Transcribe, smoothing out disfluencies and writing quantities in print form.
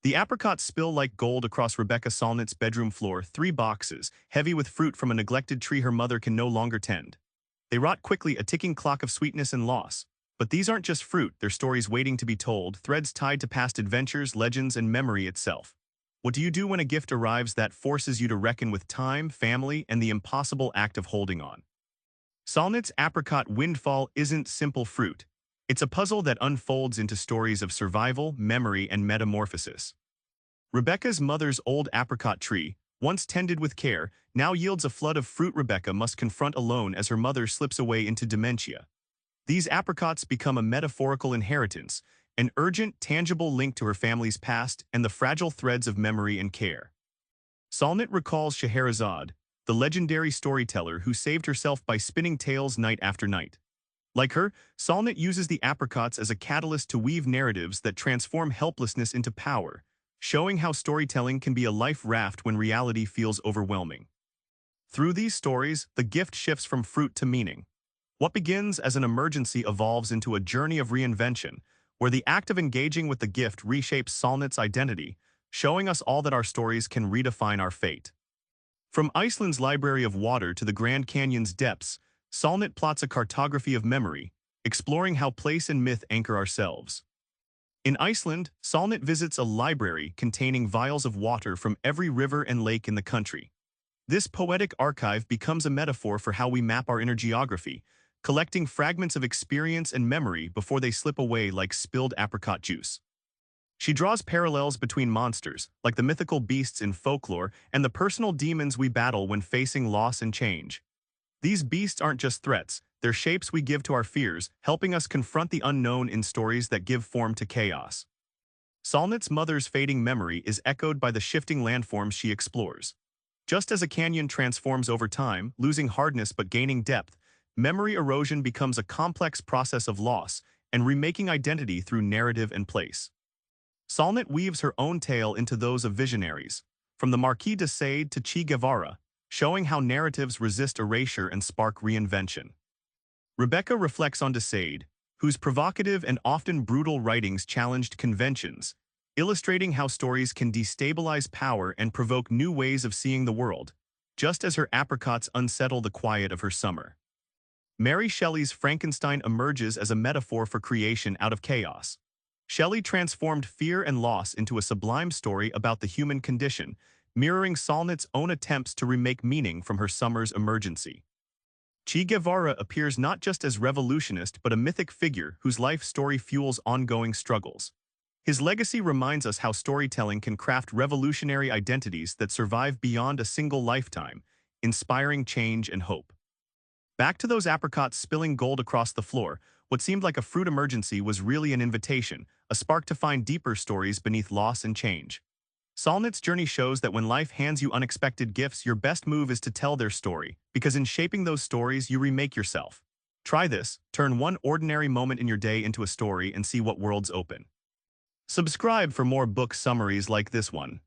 The apricots spill like gold across Rebecca Solnit's bedroom floor, 3 boxes, heavy with fruit from a neglected tree her mother can no longer tend. They rot quickly, a ticking clock of sweetness and loss. But these aren't just fruit, they're stories waiting to be told, threads tied to past adventures, legends, and memory itself. What do you do when a gift arrives that forces you to reckon with time, family, and the impossible act of holding on? Solnit's apricot windfall isn't simple fruit. It's a puzzle that unfolds into stories of survival, memory, and metamorphosis. Rebecca's mother's old apricot tree, once tended with care, now yields a flood of fruit Rebecca must confront alone as her mother slips away into dementia. These apricots become a metaphorical inheritance, an urgent, tangible link to her family's past and the fragile threads of memory and care. Solnit recalls Scheherazade, the legendary storyteller who saved herself by spinning tales night after night. Like her, Solnit uses the apricots as a catalyst to weave narratives that transform helplessness into power, showing how storytelling can be a life raft when reality feels overwhelming. Through these stories, the gift shifts from fruit to meaning. What begins as an emergency evolves into a journey of reinvention, where the act of engaging with the gift reshapes Solnit's identity, showing us all that our stories can redefine our fate. From Iceland's Library of Water to the Grand Canyon's depths, Solnit plots a cartography of memory, exploring how place and myth anchor ourselves. In Iceland, Solnit visits a library containing vials of water from every river and lake in the country. This poetic archive becomes a metaphor for how we map our inner geography, collecting fragments of experience and memory before they slip away like spilled apricot juice. She draws parallels between monsters, like the mythical beasts in folklore, and the personal demons we battle when facing loss and change. These beasts aren't just threats, they're shapes we give to our fears, helping us confront the unknown in stories that give form to chaos. Solnit's mother's fading memory is echoed by the shifting landforms she explores. Just as a canyon transforms over time, losing hardness but gaining depth, memory erosion becomes a complex process of loss and remaking identity through narrative and place. Solnit weaves her own tale into those of visionaries, from the Marquis de Sade to Che Guevara, showing how narratives resist erasure and spark reinvention. Rebecca reflects on de Sade, whose provocative and often brutal writings challenged conventions, illustrating how stories can destabilize power and provoke new ways of seeing the world, just as her apricots unsettle the quiet of her summer. Mary Shelley's Frankenstein emerges as a metaphor for creation out of chaos. Shelley transformed fear and loss into a sublime story about the human condition, mirroring Solnit's own attempts to remake meaning from her summer's emergency. Che Guevara appears not just as revolutionist but a mythic figure whose life story fuels ongoing struggles. His legacy reminds us how storytelling can craft revolutionary identities that survive beyond a single lifetime, inspiring change and hope. Back to those apricots spilling gold across the floor, what seemed like a fruit emergency was really an invitation, a spark to find deeper stories beneath loss and change. Solnit's journey shows that when life hands you unexpected gifts, your best move is to tell their story, because in shaping those stories, you remake yourself. Try this, turn one ordinary moment in your day into a story and see what worlds open. Subscribe for more book summaries like this one.